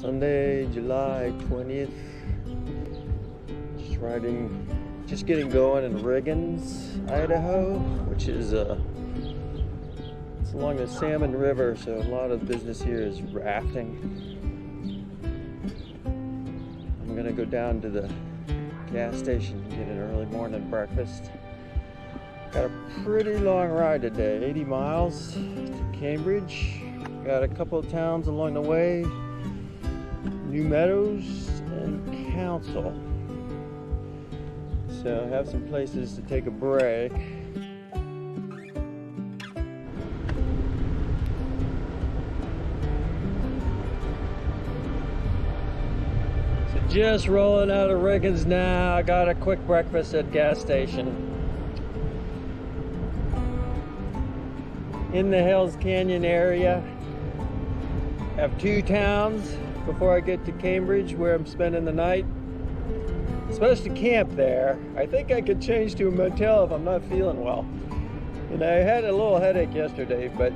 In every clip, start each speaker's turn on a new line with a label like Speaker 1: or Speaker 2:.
Speaker 1: Sunday, July 20th. Just getting going in Riggins, Idaho, which is it's along the Salmon River, so a lot of business here is rafting. I'm gonna go down to the gas station and get an early morning breakfast. Got a pretty long ride today, 80 miles to Cambridge. Got a couple of towns along the way, New Meadows and Council. So I have some places to take a break. So just rolling out of Riggins now. I got a quick breakfast at gas station. In the Hells Canyon area. Have 2 towns before I get to Cambridge, where I'm spending the night. I'm supposed to camp there. I think I could change to a motel if I'm not feeling well. And I had a little headache yesterday, but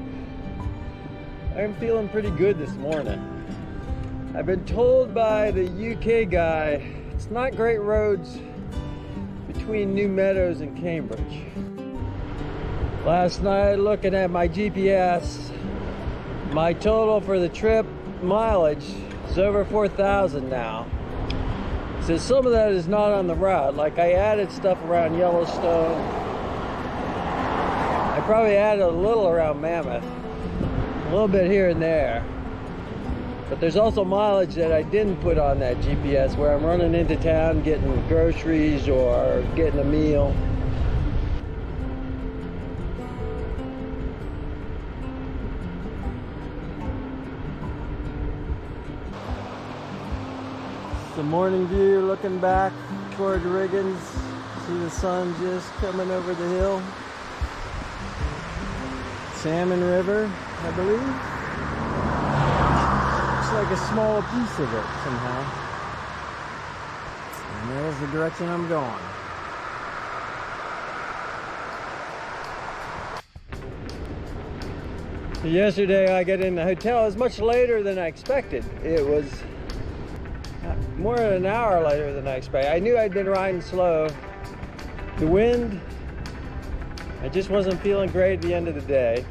Speaker 1: I'm feeling pretty good this morning. I've been told by the UK guy it's not great roads between New Meadows and Cambridge. Last night, looking at my GPS, my total for the trip mileage is over 4,000 now. So some of that is not on the route. Like I added stuff around Yellowstone. I probably added a little around Mammoth. A little bit here and there. But there's also mileage that I didn't put on that GPS where I'm running into town getting groceries or getting a meal. The morning view, looking back toward Riggins. See the sun just coming over the hill. Salmon River, I believe. Looks like a small piece of it somehow. And there's the direction I'm going. Yesterday I got in the hotel. It was much later than I expected. It was more than an hour later than I expected. I knew I'd been riding slow. The wind, I just wasn't feeling great at the end of the day.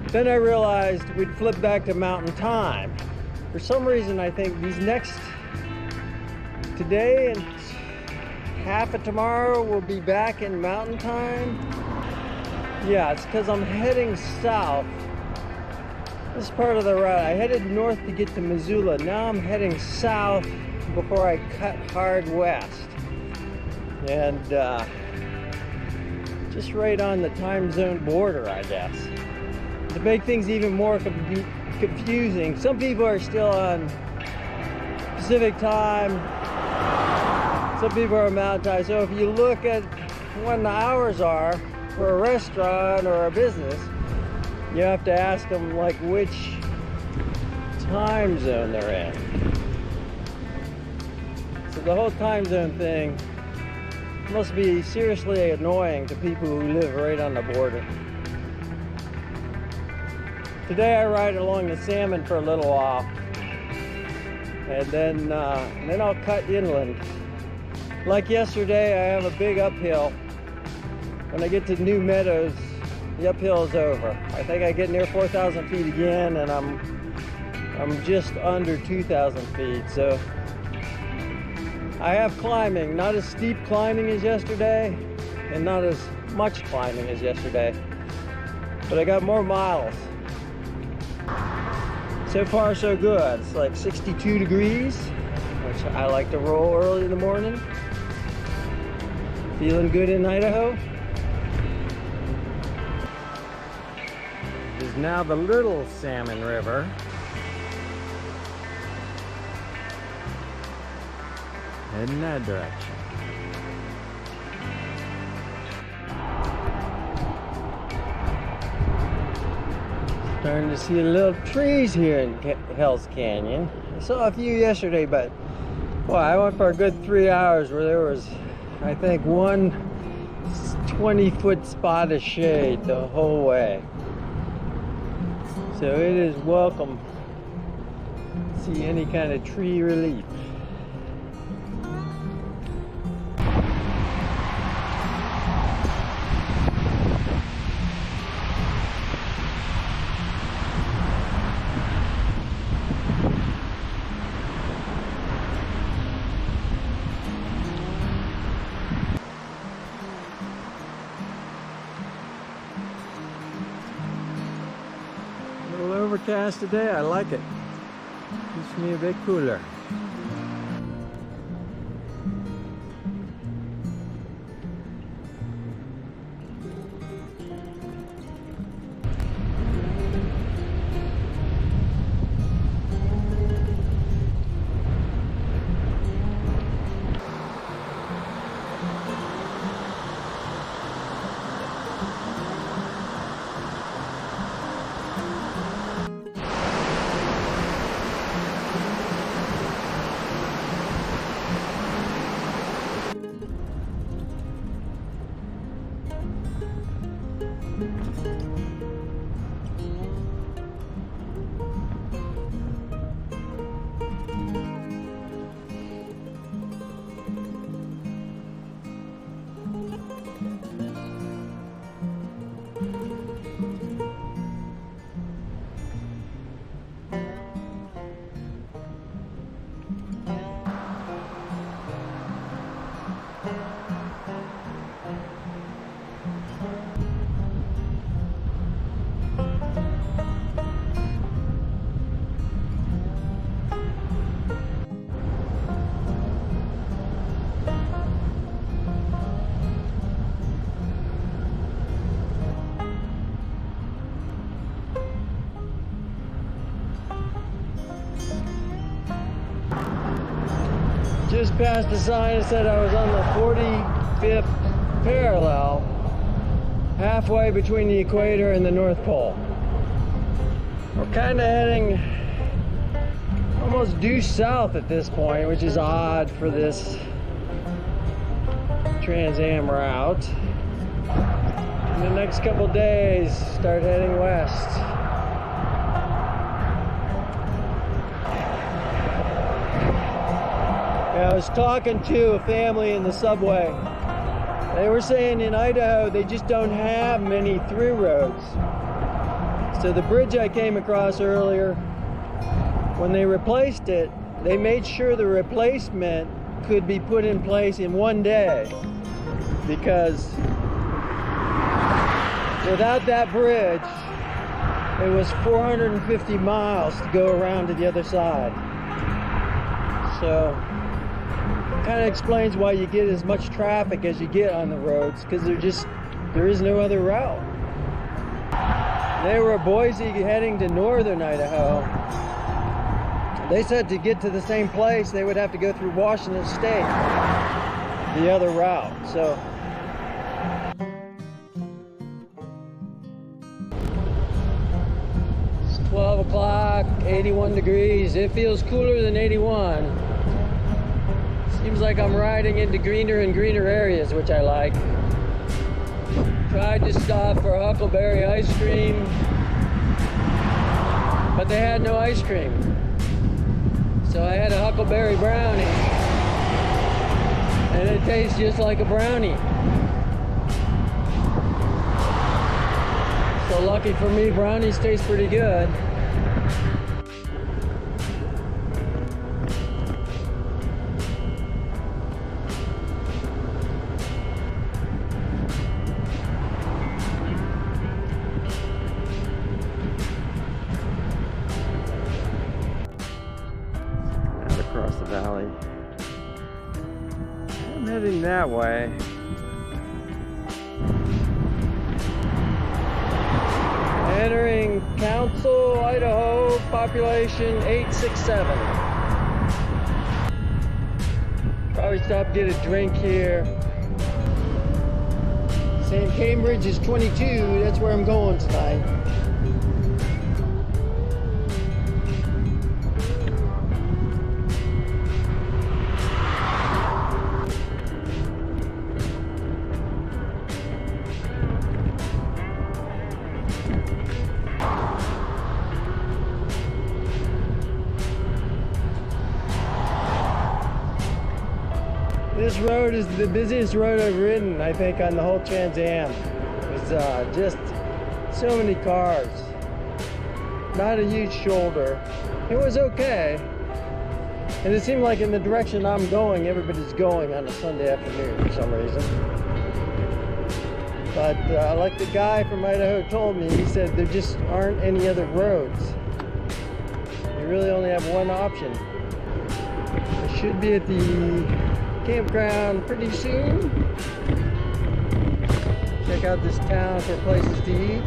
Speaker 1: Then I realized we'd flip back to mountain time. For some reason, I think today and half of tomorrow we'll be back in mountain time. Yeah, it's because I'm heading south. This part of the route, I headed north to get to Missoula. Now I'm heading south before I cut hard west. And just right on the time zone border, I guess. To make things even more confusing, some people are still on Pacific time. Some people are on Mountain Time. So if you look at when the hours are for a restaurant or a business, you have to ask them like which time zone they're in. So the whole time zone thing must be seriously annoying to people who live right on the border. Today I ride along the Salmon for a little while, and then I'll cut inland. Like yesterday, I have a big uphill. When I get to New Meadows, the uphill is over. I think I get near 4,000 feet again, and I'm just under 2,000 feet. So I have climbing, not as steep climbing as yesterday, and not as much climbing as yesterday, but I got more miles. So far, so good. It's like 62 degrees, which I like to roll early in the morning. Feeling good in Idaho. Is now the Little Salmon River. Heading that direction. Starting to see little trees here in Hells Canyon. I saw a few yesterday, but boy, I went for a good 3 hours where there was, I think, one 20-foot spot of shade the whole way. So it is welcome see any kind of tree relief. A little overcast today, I like it. Keeps me a bit cooler. Just passed a sign that said I was on the 45th parallel, halfway between the equator and the North Pole. We're kind of heading almost due south at this point, which is odd for this Trans Am route. In the next couple days, start heading west. I was talking to a family in the subway. They were saying in Idaho they just don't have many through roads. So the bridge I came across earlier, when they replaced it, they made sure the replacement could be put in place in one day, because without that bridge it was 450 miles to go around to the other side. So kind of explains why you get as much traffic as you get on the roads, because there is no other route. They were Boise heading to northern Idaho. They said to get to the same place they would have to go through Washington State, the other route. So it's 12 o'clock, 81 degrees. It feels cooler than 81. Seems like I'm riding into greener and greener areas, which I like. Tried to stop for huckleberry ice cream, but they had no ice cream. So I had a huckleberry brownie, and it tastes just like a brownie. So lucky for me, brownies taste pretty good. Across the valley. I'm heading that way. Entering Council, Idaho, population 867. Probably stop, get a drink here. Saying Cambridge is 22, that's where I'm going tonight. This road is the busiest road I've ridden, I think, on the whole Trans Am. It's just so many cars. Not a huge shoulder. It was okay. And it seemed like in the direction I'm going, everybody's going on a Sunday afternoon for some reason. But like the guy from Idaho told me, he said there just aren't any other roads. You really only have one option. I should be at the campground pretty soon. Check out this town for places to eat.